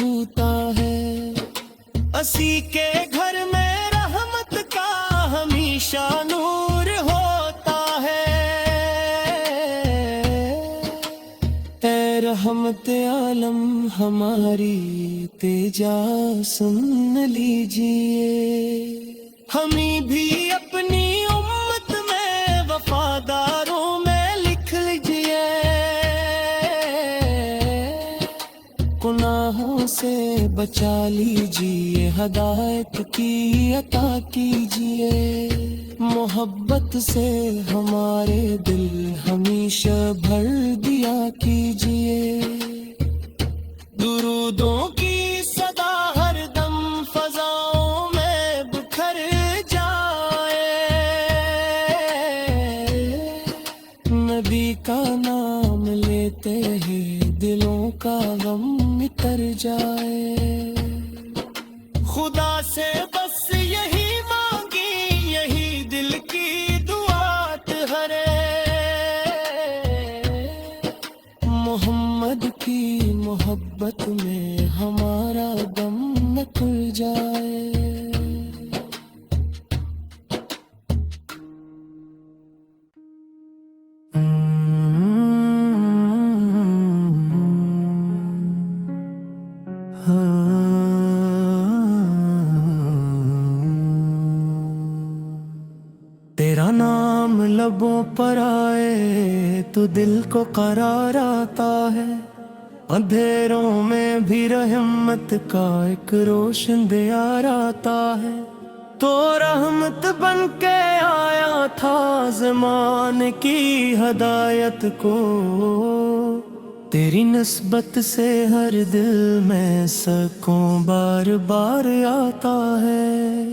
ہوتا ہے. اسی کے گھر میں رحمت کا ہمیشہ نور ہوتا ہے. اے رحمت عالم ہماری تیجا سن لیجئے. ہمیں بھی اپنی امت میں وفاداروں میں لکھ لیجئے. گناہوں سے بچا لیجئے، ہدایت کی عطا کیجئے. محبت سے ہمارے دل ہمیشہ بھر دیا کیجئے. درودوں کی صدا ہر دم فضاؤں میں بکھر جائے. نبی کا نام لیتے ہی دلوں کا غم مٹر جائے. خدا سے بس یہی مانگی، یہی دل کی دعات ہے. محمد کی محبت میں ہمارا دم نہ کھل جائے. تیرا نام لبوں پر آئے تو دل کو قرار آتا ہے. اندھیروں میں بھی رحمت کا ایک روشن دیار آتا ہے. تو رحمت بن کے آیا تھا زمانے کی ہدایت کو. تیری نسبت سے ہر دل میں سکون بار بار آتا ہے.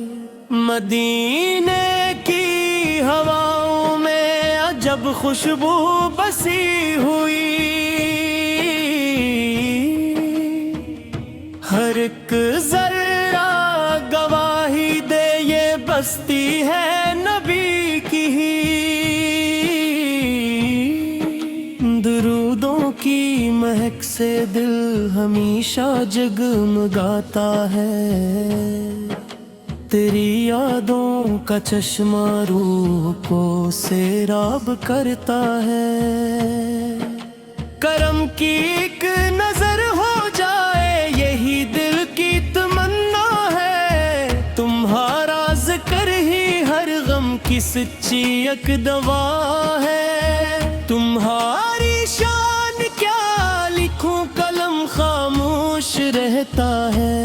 مدینے کی ہواؤں میں عجب خوشبو بسی ہوئی. ہر ایک ذرہ گواہی دے یہ بستی ہے نبی کی ہی. درودوں کی مہک سے دل ہمیشہ جگمگاتا ہے. تیری یادوں کا چشمہ روح کو سیراب کرتا ہے. کرم کی ایک نظر ہو جائے یہی دل کی تمنا ہے. تمہارا ذکر ہی ہر غم کی سچی ایک دوا ہے. تمہاری شان کیا لکھوں قلم خاموش رہتا ہے.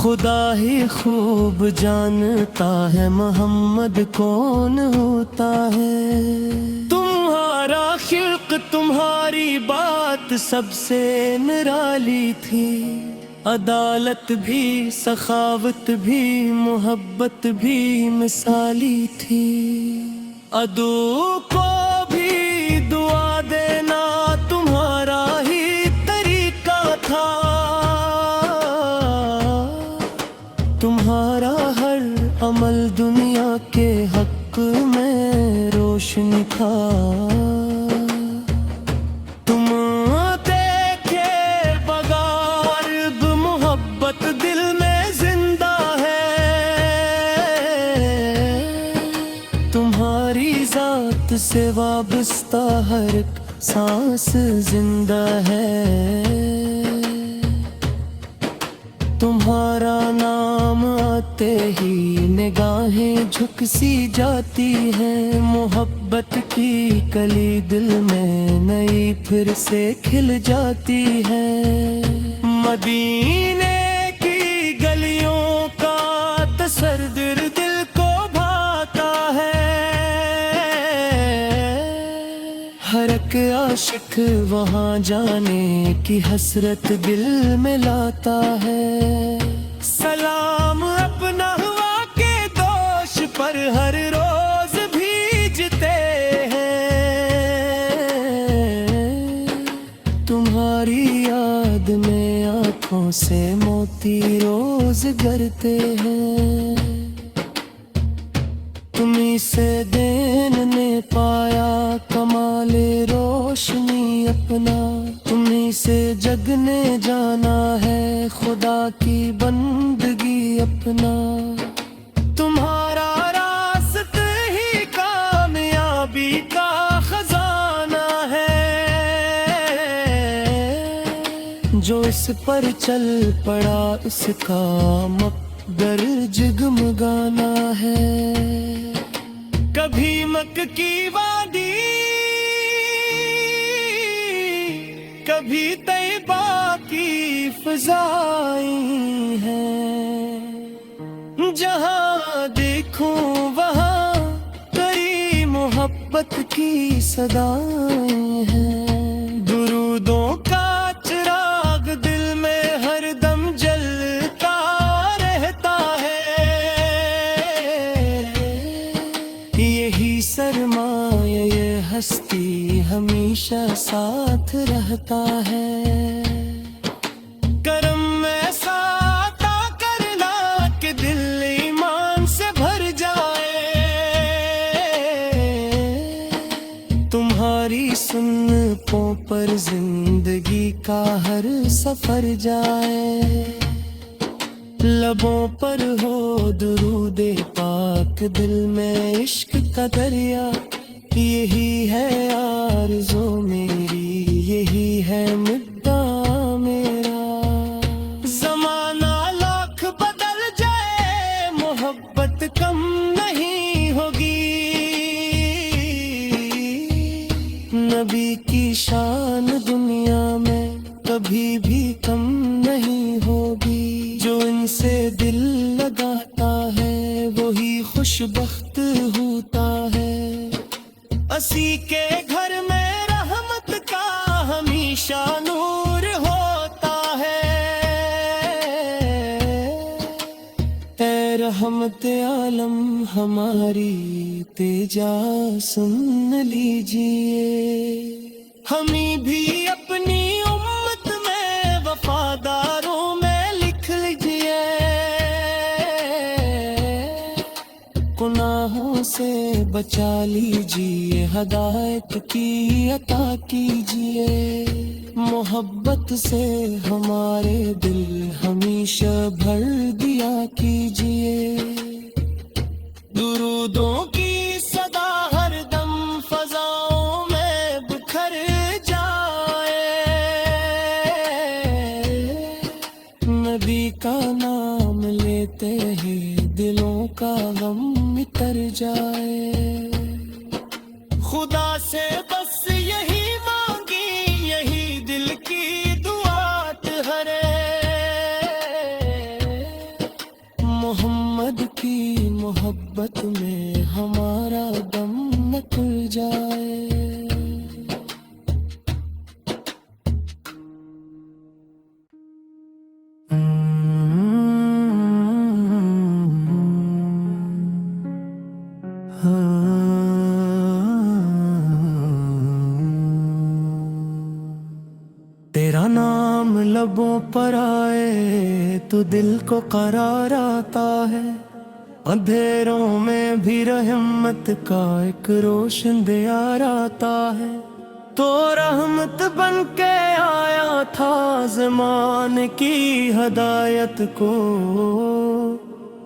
خدا ہی خوب جانتا ہے محمد کون ہوتا ہے. تمہارا خلق تمہاری بات سب سے نرالی تھی. عدالت بھی سخاوت بھی محبت بھی مثالی تھی. عدو کو بھی دعا دینا تمہارا ہی طریقہ تھا. تمہارا ہر عمل دنیا کے حق میں روشنی تھا. تم دیکھے بغیر محبت دل میں زندہ ہے. تمہاری ذات سے وابستہ ہر ایک سانس زندہ ہے. تمہارا نام آتے ہی نگاہیں جھک سی جاتی ہیں. محبت کی کلی دل میں نئی پھر سے کھل جاتی ہے. مدینے کی گلیوں کا تصور دل کو بھاتا ہے. ہر ایک عاشق وہاں جانے کی حسرت دل میں لاتا ہے. سلام اپنا ہوا کے دوش پر ہر روز بھیجتے ہیں. تمہاری یاد میں آنکھوں سے موتی روز گرتے ہیں. تمہیں سے دین نے پایا کمال روشنی اپنا. تمہیں سے جگنے جانا ہے، خدا کی بندگی اپنا، تمہارا راستہ ہی کامیابی کا خزانہ ہے، جو اس پر چل پڑا اس کا مقدر جگمگانا ہے۔ کبھی مکہ کی وادی، کبھی طیبہ کی فضائیں ہیں، جہاں دیکھوں وہاں تیری محبت کی صدائیں ہیں، درودوں کا چراغ دل میں ہر دم جلتا رہتا ہے، یہی سرمایہ یہ ہستی ہمیشہ ساتھ رہتا ہے، کرم ایسا عطا کرنا کہ دل ایمان سے بھر جائے، تمہاری سنتوں پر زندگی کا ہر سفر جائے، لبوں پر ہو درود پاک، دل میں عشق کا دریا، یہی ہے آرزو میری، یہی ہے مدعا میرا، زمانہ لاکھ بدل جائے محبت کم نہیں ہوگی، نبی کی شان دنیا میں کبھی بھی کم نہیں ہوگی، جو ان سے دل لگاتا ہے وہی خوش بخت ہوتا ہے، اسی کے گھر میں رحمت کا ہمیشہ نور ہوتا ہے، اے رحمت عالم ہماری تیجا سن لیجئے، ہمیں بھی اپنی امت میں وفاداروں میں لکھ لیجئے، گناہوں سے بچا لیجئے، ہدایت کی عطا کیجئے، محبت سے ہمارے دل ہمیشہ بھر دیا کیجئے، درودوں کی صدا ہر دم فضاؤں میں بکھر جائے، نبی کا نام لیتے ہی دلوں کا غم مٹر جائے، خدا سے بس یہی مانگی، یہی دل کی دعات ہے، محمد کی محبت میں ہمارا دم نکل جائے۔ تیرا نام لبوں پر آئے تو دل کو قرار آتا ہے، اندھیروں میں بھی رحمت کا ایک روشن دیار آتا ہے، تو رحمت بن کے آیا تھا زمانے کی ہدایت کو،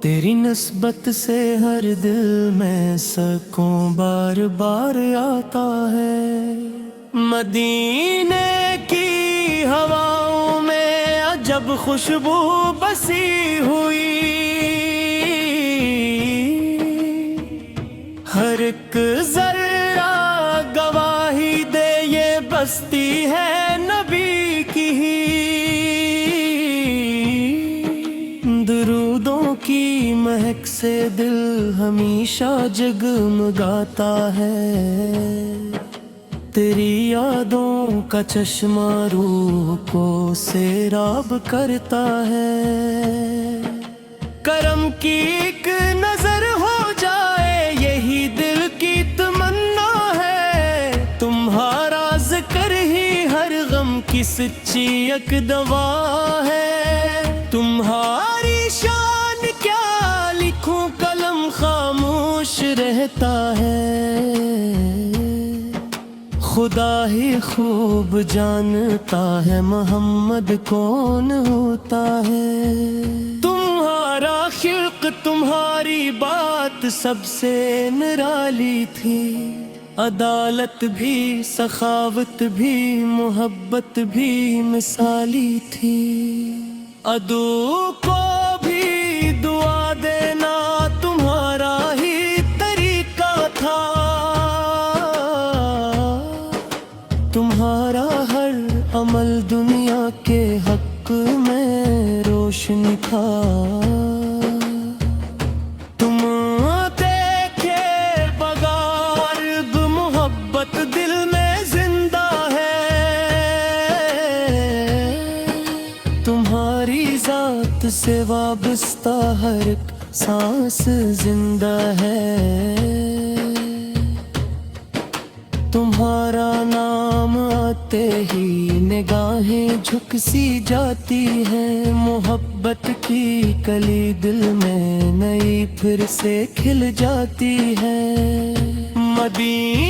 تیری نسبت سے ہر دل میں سکون بار بار آتا ہے، مدینے کی ہواؤں میں عجب خوشبو بسی ہوئی، ہر ایک ذرہ گواہی دے یہ بستی ہے نبی کی ہی، درودوں کی مہک سے دل ہمیشہ جگمگاتا ہے، تیری یادوں کا چشمہ روح کو سیراب کرتا ہے، کرم کی ایک نظر ہو جائے یہی دل کی تمنا ہے، تمہارا ذکر ہی ہر غم کی سچی ایک دوا ہے، تمہاری شان کیا لکھوں قلم خاموش رہتا ہے، خدا ہی خوب جانتا ہے محمد کون ہوتا ہے۔ تمہارا خلق تمہاری بات سب سے نرالی تھی، عدالت بھی سخاوت بھی محبت بھی مثالی تھی۔ عدو کو بھی دعا دینا تمہارا ہی طریقہ تھا، تمہارا ہر عمل دنیا کے حق میں روشنی تھا۔ تم دیکھے بغیر محبت دل میں زندہ ہے، تمہاری ذات سے وابستہ ہر ایک سانس زندہ ہے۔ تمہارا نام آتے ہی نگاہیں جھک سی جاتی ہیں، محبت کی کلی دل میں نئی پھر سے کھل جاتی ہے۔ مدینہ